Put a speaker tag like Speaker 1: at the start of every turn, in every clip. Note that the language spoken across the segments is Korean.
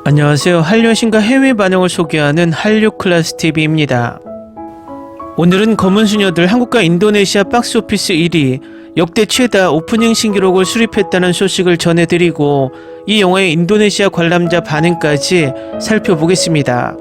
Speaker 1: 안녕하세요. 한류의 신과 해외 반응을 소개하는 한류클래스TV입니다. 오늘은 검은 수녀들 한국과 인도네시아 박스오피스 1위, 역대 최다 오프닝 신기록을 수립했다는 소식을 전해드리고 이 영화의 인도네시아 관람자 반응까지 살펴보겠습니다.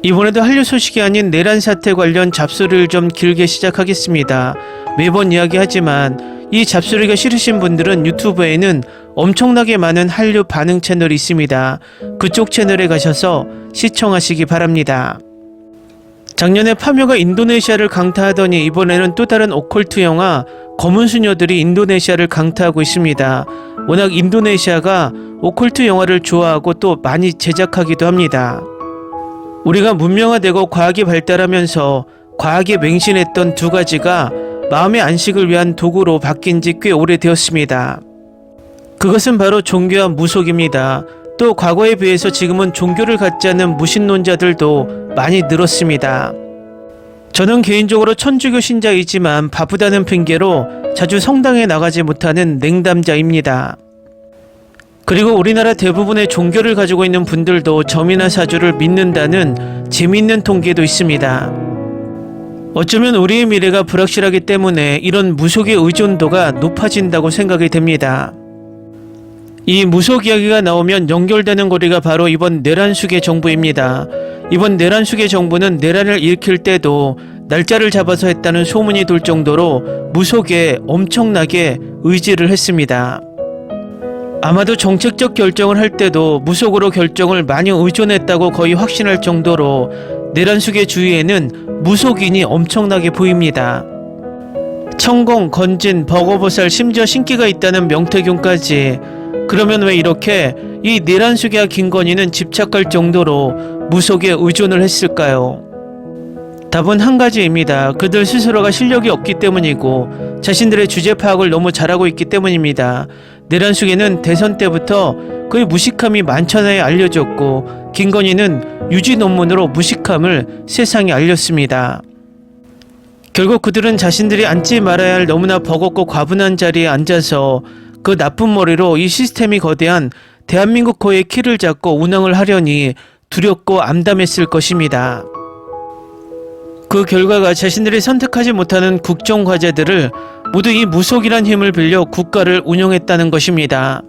Speaker 1: 이번에도 한류 소식이 아닌 내란 사태 관련 잡소리를 좀 길게 시작하겠습니다. 매번 이야기하지만 이 잡소리가 싫으신 분들은 유튜브에는 엄청나게 많은 한류 반응 채널이 있습니다. 그쪽 채널에 가셔서 시청하시기 바랍니다. 작년에 파묘가 인도네시아를 강타하더니 이번에는 또 다른 오컬트 영화 검은 수녀들이 인도네시아를 강타하고 있습니다. 워낙 인도네시아가 오컬트 영화를 좋아하고 또 많이 제작하기도 합니다. 우리가 문명화되고 과학이 발달하면서 과학에 맹신했던 두 가지가 마음의 안식을 위한 도구로 바뀐 지 꽤 오래되었습니다. 그것은 바로 종교와 무속입니다. 또 과거에 비해서 지금은 종교를 갖지 않는 무신론자들도 많이 늘었습니다. 저는 개인적으로 천주교 신자이지만 바쁘다는 핑계로 자주 성당에 나가지 못하는 냉담자입니다. 그리고 우리나라 대부분의 종교를 가지고 있는 분들도 점이나 사주를 믿는다는 재미있는 통계도 있습니다. 어쩌면 우리의 미래가 불확실하기 때문에 이런 무속의 의존도가 높아진다고 생각이 됩니다. 이 무속 이야기가 나오면 연결되는 고리가 바로 이번 내란수계 정부입니다. 이번 내란수계 정부는 내란을 일으킬 때도 날짜를 잡아서 했다는 소문이 돌 정도로 무속에 엄청나게 의지를 했습니다. 아마도 정책적 결정을 할 때도 무속으로 결정을 많이 의존했다고 거의 확신할 정도로 내란수계 주위에는 무속인이 엄청나게 보입니다. 천공, 건진, 버거보살, 심지어 신기가 있다는 명태균까지. 그러면 왜 이렇게 이 내란수계와 김건희는 집착할 정도로 무속에 의존을 했을까요? 답은 한 가지입니다. 그들 스스로가 실력이 없기 때문이고 자신들의 주제 파악을 너무 잘하고 있기 때문입니다. 내란수계는 대선 때부터 그의 무식함이 만천하에 알려졌고 김건희는 유지 논문으로 무식함을 세상에 알렸습니다. 결국 그들은 자신들이 앉지 말아야 할 너무나 버겁고 과분한 자리에 앉아서 그 나쁜 머리로 이 시스템이 거대한 대한민국 코의 키를 잡고 운영을 하려니 두렵고 암담했을 것입니다. 그 결과가 자신들이 선택하지 못하는 국정과제들을 모두 이 무속이란 힘을 빌려 국가를 운영했다는 것입니다.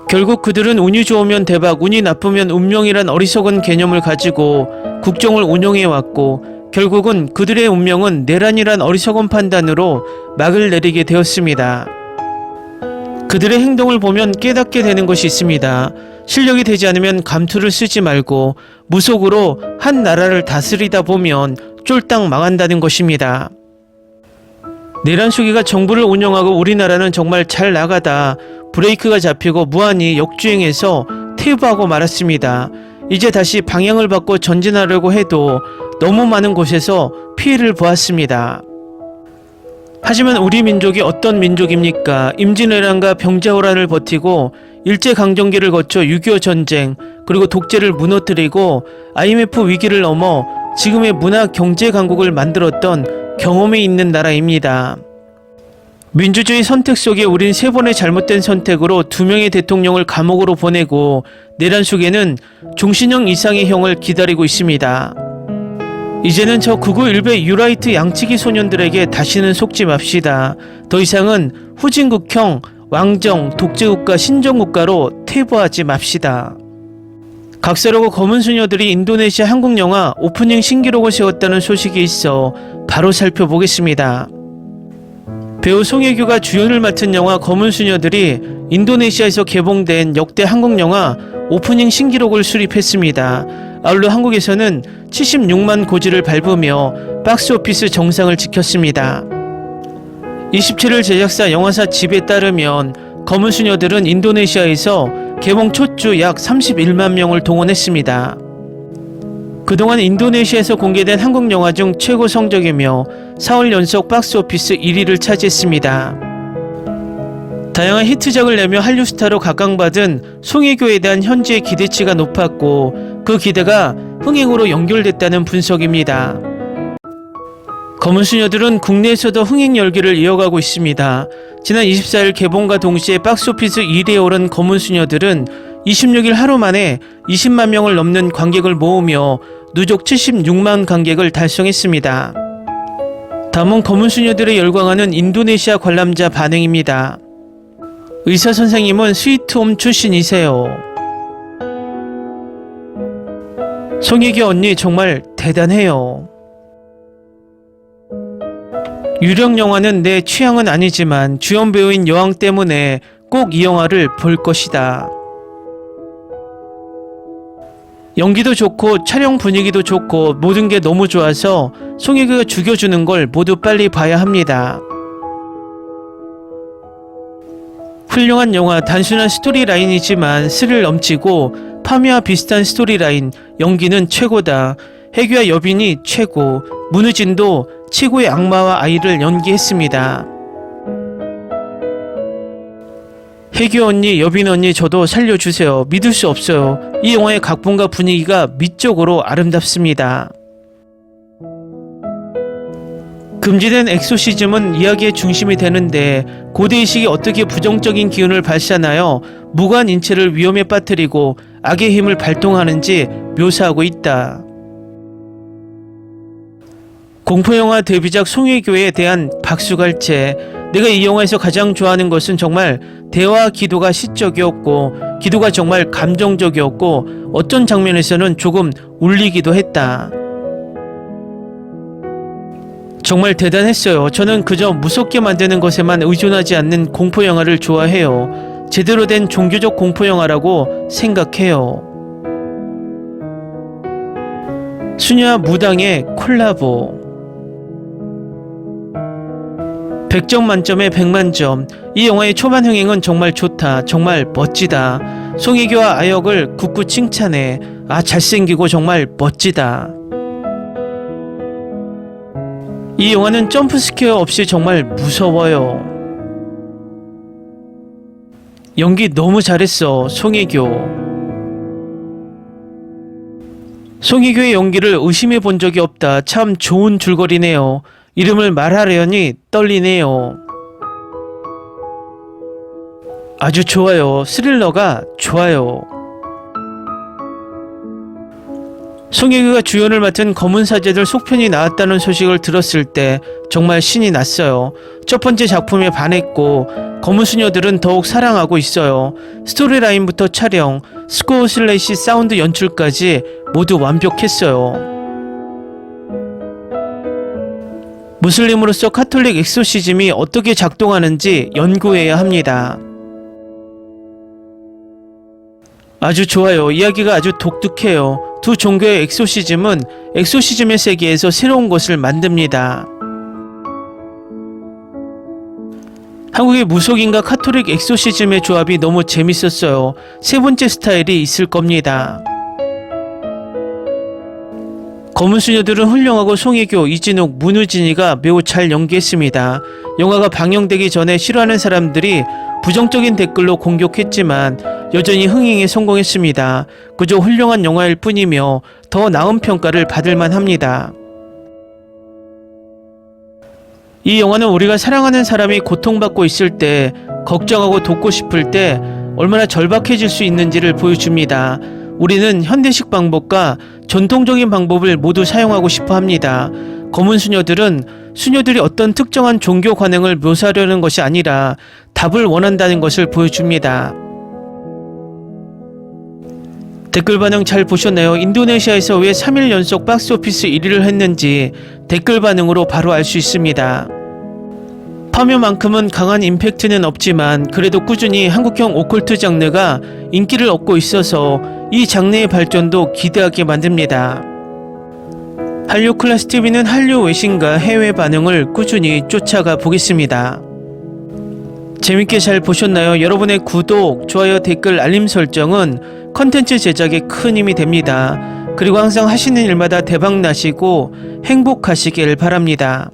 Speaker 1: 결국 그들은 운이 좋으면 대박, 운이 나쁘면 운명이란 어리석은 개념을 가지고 국정을 운영해왔고 결국은 그들의 운명은 내란이란 어리석은 판단으로 막을 내리게 되었습니다. 그들의 행동을 보면 깨닫게 되는 것이 있습니다. 실력이 되지 않으면 감투를 쓰지 말고 무속으로 한 나라를 다스리다 보면 쫄딱 망한다는 것입니다. 내란수계가 정부를 운영하고 우리나라는 정말 잘 나가다 브레이크가 잡히고 무한히 역주행해서 퇴보하고 말았습니다. 이제 다시 방향을 바꿔 전진하려고 해도 너무 많은 곳에서 피해를 보았습니다. 하지만 우리 민족이 어떤 민족입니까? 임진왜란과 병자호란을 버티고 일제강점기를 거쳐 6.25 전쟁, 그리고 독재를 무너뜨리고 IMF 위기를 넘어 지금의 문화 경제 강국을 만들었던 경험이 있는 나라입니다. 민주주의 선택 속에 우린 3번의 잘못된 선택으로 2명의 대통령을 감옥으로 보내고 내란수계는 종신형 이상의 형을 기다리고 있습니다. 이제는 저 극우 일베 유라이트 양치기 소년들에게 다시는 속지 맙시다. 더 이상은 후진국형 왕정 독재국가 신정국가로 퇴보하지 맙시다. 각설하고 검은 수녀들이 인도네시아 한국 영화 오프닝 신기록을 세웠다는 소식이 있어 바로 살펴보겠습니다. 배우 송혜교가 주연을 맡은 영화 검은 수녀들이 인도네시아에서 개봉된 역대 한국 영화 오프닝 신기록을 수립했습니다. 아울러 한국에서는 76만 고지를 밟으며 박스오피스 정상을 지켰습니다. 27일 제작사 영화사 집에 따르면 검은 수녀들은 인도네시아에서 개봉 첫 주 약 31만 명을 동원했습니다. 그동안 인도네시아에서 공개된 한국 영화 중 최고 성적이며 4월 연속 박스오피스 1위를 차지했습니다. 다양한 히트작을 내며 한류 스타로 각광받은 송혜교에 대한 현지의 기대치가 높았고 그 기대가 흥행으로 연결됐다는 분석입니다. 검은 수녀들은 국내에서도 흥행 열기를 이어가고 있습니다. 지난 24일 개봉과 동시에 박스오피스 1위에 오른 검은 수녀들은 26일 하루 만에 20만 명을 넘는 관객을 모으며 누적 76만 관객을 달성했습니다. 다음은 검은 수녀들의 열광하는 인도네시아 관람자 반응입니다. 의사 선생님은 스위트홈 출신이세요. 송혜교 언니 정말 대단해요. 유령 영화는 내 취향은 아니지만 주연 배우인 여왕 때문에 꼭 이 영화를 볼 것이다. 연기도 좋고 촬영 분위기도 좋고 모든 게 너무 좋아서 송혜교가 죽여주는 걸 모두 빨리 봐야 합니다. 훌륭한 영화, 단순한 스토리라인이지만 스릴 넘치고 파미와 비슷한 스토리라인, 연기는 최고다. 혜교와 여빈이 최고, 문우진도 최고의 악마와 아이를 연기했습니다. 혜교 언니, 여빈 언니 저도 살려주세요. 믿을 수 없어요. 이 영화의 각본과 분위기가 미적으로 아름답습니다. 금지된 엑소시즘은 이야기의 중심이 되는데 고대의식이 어떻게 부정적인 기운을 발산하여 무고한 인체를 위험에 빠뜨리고 악의 힘을 발동하는지 묘사하고 있다. 공포영화 데뷔작 송혜교에 대한 박수갈채. 내가 이 영화에서 가장 좋아하는 것은 정말 대화와 기도가 시적이었고 기도가 정말 감정적이었고 어떤 장면에서는 조금 울리기도 했다. 정말 대단했어요. 저는 그저 무섭게 만드는 것에만 의존하지 않는 공포영화를 좋아해요. 제대로 된 종교적 공포영화라고 생각해요. 수녀와 무당의 콜라보. 100점 만점에 100만점. 이 영화의 초반 흥행은 정말 좋다. 정말 멋지다. 송혜교와 아역을 굳굳 칭찬해. 아, 잘생기고 정말 멋지다. 이 영화는 점프스퀘어 없이 정말 무서워요. 연기 너무 잘했어, 송혜교. 송혜교의 연기를 의심해 본 적이 없다. 참 좋은 줄거리네요. 이름을 말하려니 떨리네요. 아주 좋아요. 스릴러가 좋아요. 송혜교가 주연을 맡은 검은 사제들 속편이 나왔다는 소식을 들었을 때 정말 신이 났어요. 첫 번째 작품에 반했고 검은 수녀들은 더욱 사랑하고 있어요. 스토리라인부터 촬영, 스코어 슬래시 사운드 연출까지 모두 완벽했어요. 무슬림으로서 카톨릭 엑소시즘이 어떻게 작동하는지 연구해야 합니다. 아주 좋아요. 이야기가 아주 독특해요. 두 종교의 엑소시즘은 엑소시즘의 세계에서 새로운 것을 만듭니다. 한국의 무속인과 카톨릭 엑소시즘의 조합이 너무 재밌었어요. 세 번째 스타일이 있을 겁니다. 검은 수녀들은 훌륭하고 송혜교, 이진욱, 문우진이가 매우 잘 연기했습니다. 영화가 방영되기 전에 싫어하는 사람들이 부정적인 댓글로 공격했지만 여전히 흥행에 성공했습니다. 그저 훌륭한 영화일 뿐이며 더 나은 평가를 받을 만합니다. 이 영화는 우리가 사랑하는 사람이 고통받고 있을 때, 걱정하고 돕고 싶을 때 얼마나 절박해질 수 있는지를 보여줍니다. 우리는 현대식 방법과 전통적인 방법을 모두 사용하고 싶어 합니다. 검은 수녀들은 수녀들이 어떤 특정한 종교 관행을 묘사하려는 것이 아니라 답을 원한다는 것을 보여줍니다. 댓글 반응 잘 보셨나요? 인도네시아에서 왜 3일 연속 박스오피스 1위를 했는지 댓글 반응으로 바로 알 수 있습니다. 파묘만큼은 강한 임팩트는 없지만 그래도 꾸준히 한국형 오컬트 장르가 인기를 얻고 있어서 이 장르의 발전도 기대하게 만듭니다. 한류 클래스TV는 한류 외신과 해외 반응을 꾸준히 쫓아가 보겠습니다. 재밌게 잘 보셨나요? 여러분의 구독, 좋아요, 댓글, 알림 설정은 컨텐츠 제작에 큰 힘이 됩니다. 그리고 항상 하시는 일마다 대박 나시고 행복하시길 바랍니다.